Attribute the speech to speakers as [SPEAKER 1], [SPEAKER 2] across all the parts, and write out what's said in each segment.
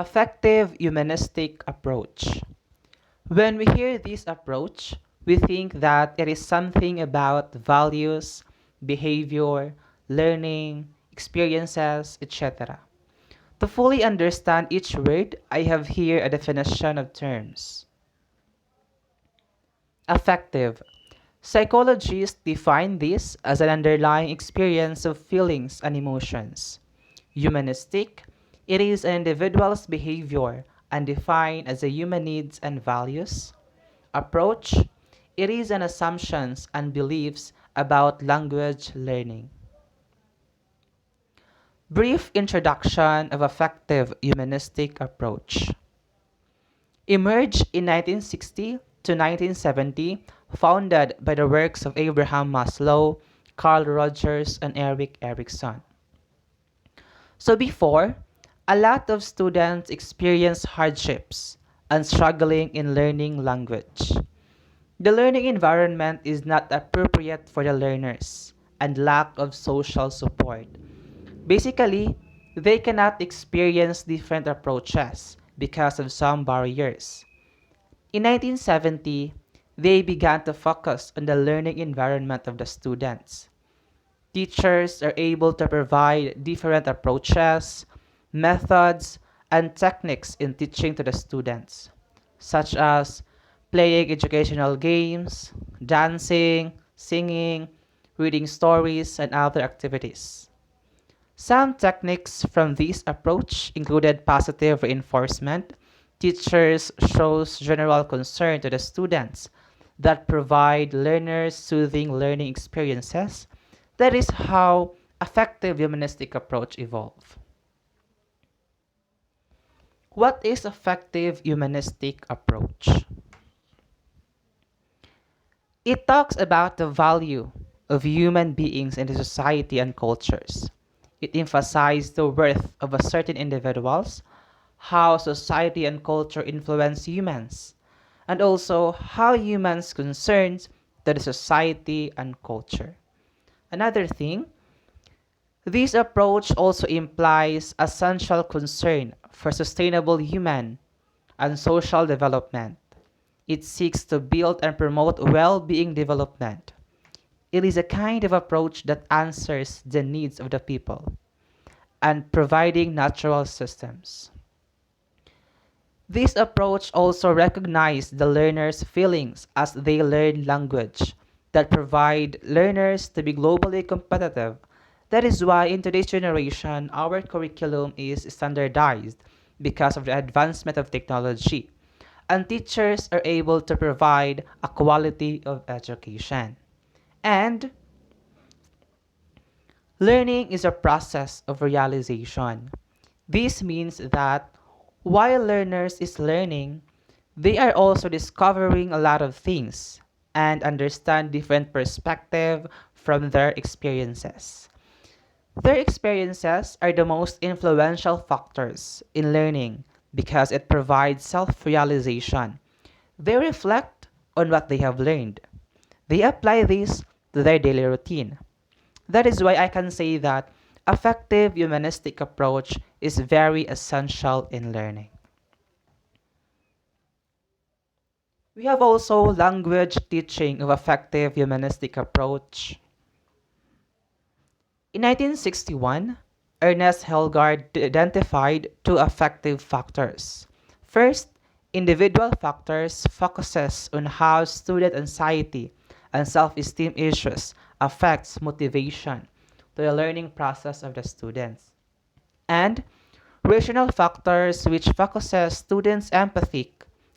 [SPEAKER 1] Affective-Humanistic Approach. When we hear this approach, we think that it is something about values, behavior, learning, experiences, etc. To fully understand each word, I have here a definition of terms. Affective. Psychologists define this as an underlying experience of feelings and emotions. Humanistic. It is an individual's behavior and defined as a human needs and values. Approach. It is an assumptions and beliefs about language learning. Brief introduction of affective humanistic approach. Emerged in 1960 to 1970, founded by the works of Abraham Maslow, Carl Rogers, and Erik Erikson. So before, a lot of students experience hardships and struggling in learning language. The learning environment is not appropriate for the learners and lack of social support. Basically, they cannot experience different approaches because of some barriers. In 1970, they began to focus on the learning environment of the students. Teachers are able to provide different approaches, methods, and techniques in teaching to the students, such as playing educational games, dancing, singing, reading stories, and other activities. Some techniques from this approach included positive reinforcement. Teachers shows general concern to the students that provide learners soothing learning experiences. That is how affective humanistic approach evolved. What is affective humanistic approach? It talks about the value of human beings in the society and cultures. It emphasizes the worth of a certain individuals, how society and culture influence humans, and also how humans concerns to the society and culture. Another thing, this approach also implies essential concern for sustainable human and social development. It seeks to build and promote well-being development. It is a kind of approach that answers the needs of the people and providing natural systems. This approach also recognizes the learner's feelings as they learn language that provide learners to be globally competitive. That is why in today's generation, our curriculum is standardized because of the advancement of technology, and teachers are able to provide a quality of education. And learning is a process of realization. This means that while learners is learning, they are also discovering a lot of things and understand different perspective from their experiences. Their experiences are the most influential factors in learning because it provides self-realization. They reflect on what they have learned. They apply this to their daily routine. That is why I can say that affective humanistic approach is very essential in learning. We have also language teaching of affective humanistic approach. In 1961, Ernest Helgard identified two affective factors. First, individual factors focuses on how student anxiety and self-esteem issues affects motivation to the learning process of the students. And rational factors which focuses students' empathy,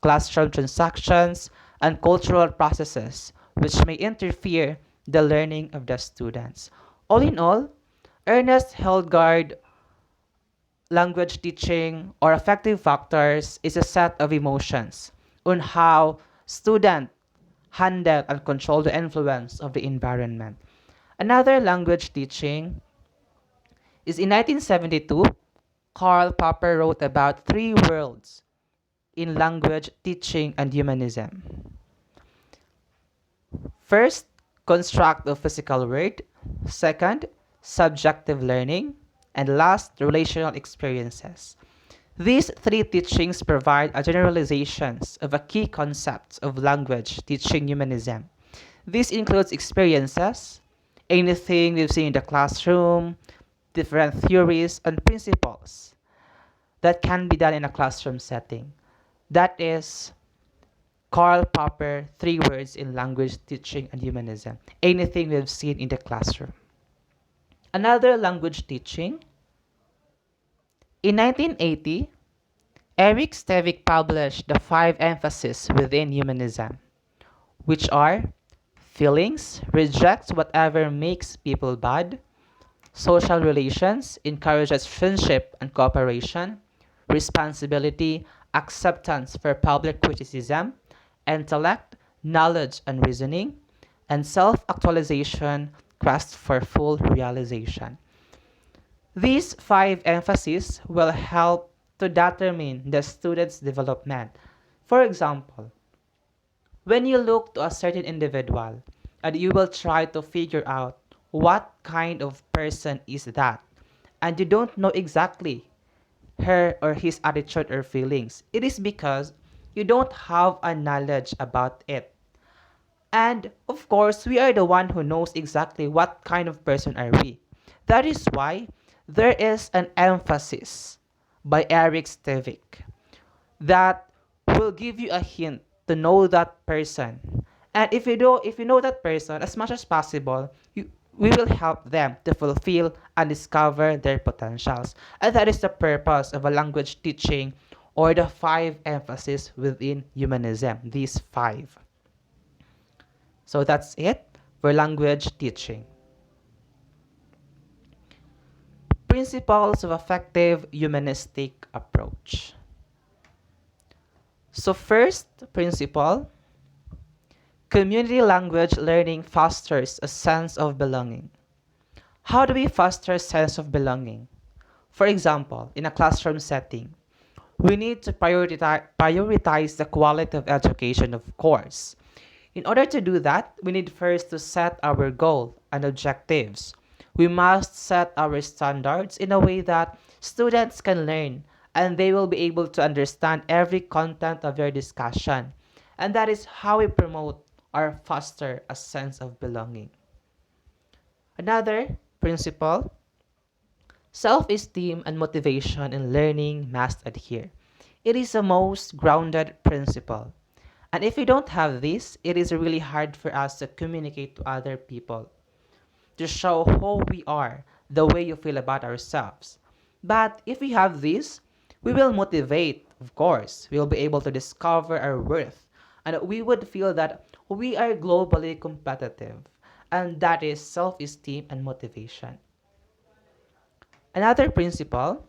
[SPEAKER 1] classroom transactions, and cultural processes which may interfere the learning of the students. All in all, Ernest Hildegard language teaching or affective factors is a set of emotions on how students handle and control the influence of the environment. Another language teaching is in 1972, Karl Popper wrote about three worlds in language teaching and humanism. First, construct of physical word. Second, subjective learning. And last, relational experiences. These three teachings provide a generalizations of a key concepts of language teaching humanism. This includes experiences, anything we've seen in the classroom, different theories and principles that can be done in a classroom setting. That is Karl Popper, three words in language teaching and humanism. Anything we've seen in the classroom. Another language teaching. In 1980, Eric Stevik published the five emphases within humanism, which are feelings, rejects whatever makes people bad, social relations, encourages friendship and cooperation, responsibility, acceptance for public criticism, intellect, knowledge and reasoning, and self-actualization, quest for full realization. These five emphases will help to determine the student's development. For example, when you look to a certain individual and you will try to figure out what kind of person is that, and you don't know exactly her or his attitude or feelings, it is because you don't have a knowledge about it. And of course, we are the one who knows exactly what kind of person are we. That is why there is an emphasis by Eric Stevik that will give you a hint to know that person. And if you know that person as much as possible, we will help them to fulfill and discover their potentials. And that is the purpose of a language teaching or the five emphases within humanism, these five. So that's it for language teaching. Principles of effective humanistic approach. So first principle, community language learning fosters a sense of belonging. How do we foster a sense of belonging? For example, in a classroom setting, we need to prioritize the quality of education, of course. In order to do that, we need first to set our goal and objectives. We must set our standards in a way that students can learn and they will be able to understand every content of your discussion. And that is how we promote or foster a sense of belonging. Another principle, self-esteem and motivation in learning must adhere. It is the most grounded principle. And if we don't have this, it is really hard for us to communicate to other people, to show who we are, the way you feel about ourselves. But if we have this, we will motivate, of course. We will be able to discover our worth. And we would feel that we are globally competitive. And that is self-esteem and motivation. Another principle,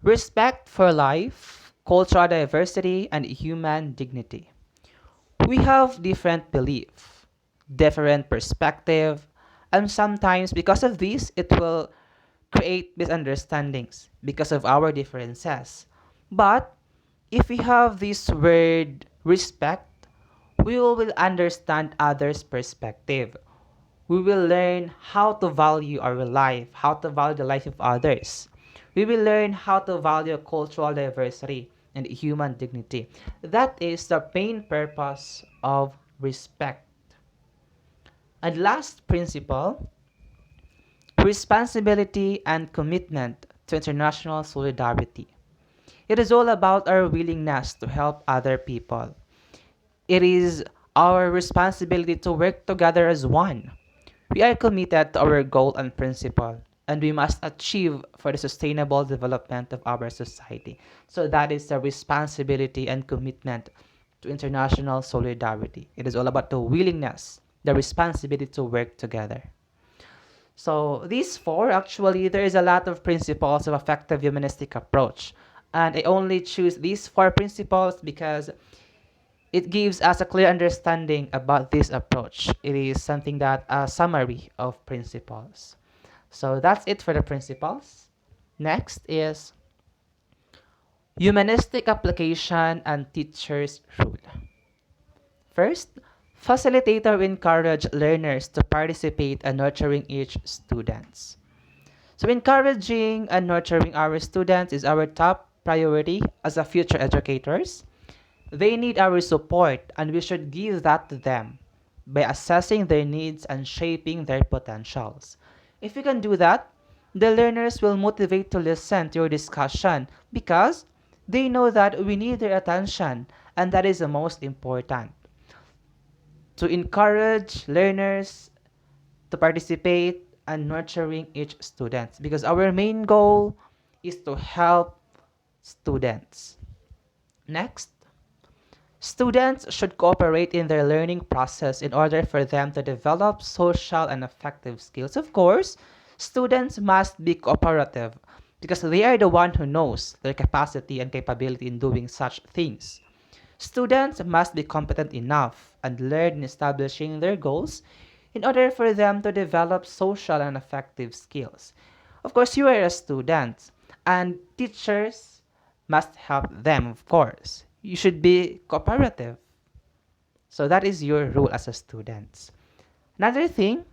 [SPEAKER 1] respect for life, cultural diversity, and human dignity. We have different belief, different perspective, and sometimes because of this, it will create misunderstandings because of our differences. But if we have this word respect, we will understand others' perspective. We will learn how to value our life, how to value the life of others. We will learn how to value cultural diversity and human dignity. That is the main purpose of respect. And last principle, responsibility and commitment to international solidarity. It is all about our willingness to help other people. It is our responsibility to work together as one. We are committed to our goal and principle, and we must achieve for the sustainable development of our society. So that is the responsibility and commitment to international solidarity. It is all about the willingness, the responsibility to work together. So these four, actually, there is a lot of principles of effective humanistic approach. And I only choose these four principles because it gives us a clear understanding about this approach. It is something that a summary of principles. So that's it for the principles. Next is humanistic application and teacher's rule. First, facilitator encourage learners to participate in nurturing each students. So encouraging and nurturing our students is our top priority as a future educators. They need our support and we should give that to them by assessing their needs and shaping their potentials. If we can do that, the learners will motivate to listen to your discussion because they know that we need their attention and that is the most important. To encourage learners to participate and nurturing each student because our main goal is to help students. Next, students should cooperate in their learning process in order for them to develop social and affective skills. Of course, students must be cooperative because they are the one who knows their capacity and capability in doing such things. Students must be competent enough and learn in establishing their goals in order for them to develop social and affective skills. Of course, you are a student, and teachers must help them, of course. You should be cooperative. So that is your role as a student. Another thing,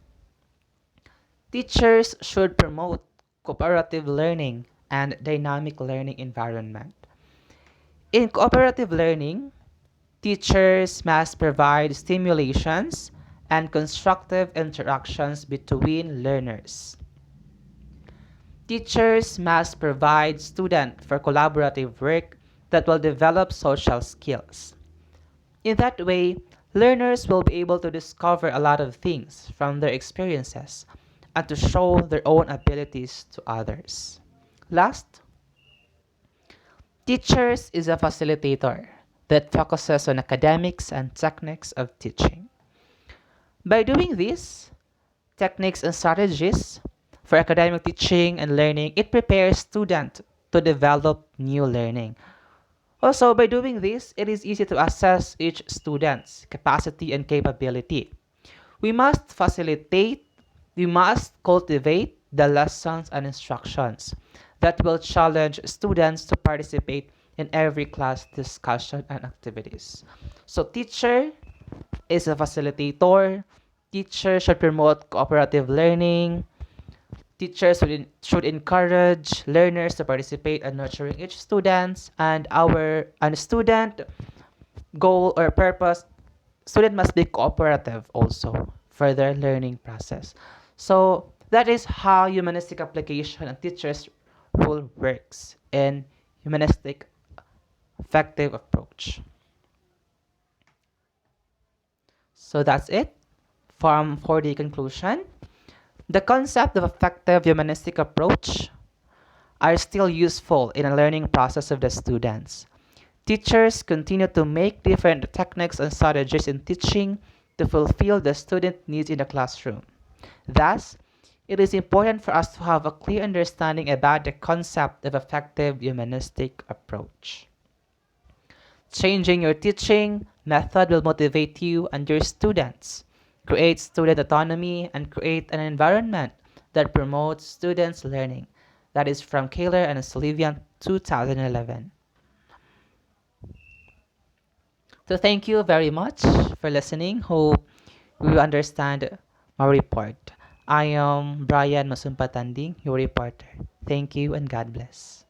[SPEAKER 1] teachers should promote cooperative learning and dynamic learning environment. In cooperative learning, teachers must provide stimulations and constructive interactions between learners. Teachers must provide students for collaborative work that will develop social skills. In that way, learners will be able to discover a lot of things from their experiences and to show their own abilities to others. Last, teachers is a facilitator that focuses on academics and techniques of teaching. By doing this, techniques and strategies for academic teaching and learning, it prepares students to develop new learning. Also, by doing this, it is easy to assess each student's capacity and capability. We must facilitate, we must cultivate the lessons and instructions that will challenge students to participate in every class discussion and activities. So, teacher is a facilitator. Teachers should promote cooperative learning. Teachers should encourage learners to participate in nurturing each student, and our and student goal or purpose, student must be cooperative also for their learning process. So that is how humanistic application and teachers role works in humanistic effective approach. So that's it for the conclusion. The concept of effective humanistic approach are still useful in the learning process of the students. Teachers continue to make different techniques and strategies in teaching to fulfill the student needs in the classroom. Thus, it is important for us to have a clear understanding about the concept of effective humanistic approach. Changing your teaching method will motivate you and your students, create student autonomy, and create an environment that promotes students' learning. That is from Kaler and Sullivan, 2011. So thank you very much for listening. Hope you understand my report. I am Brian Masumpatanding, your reporter. Thank you and God bless.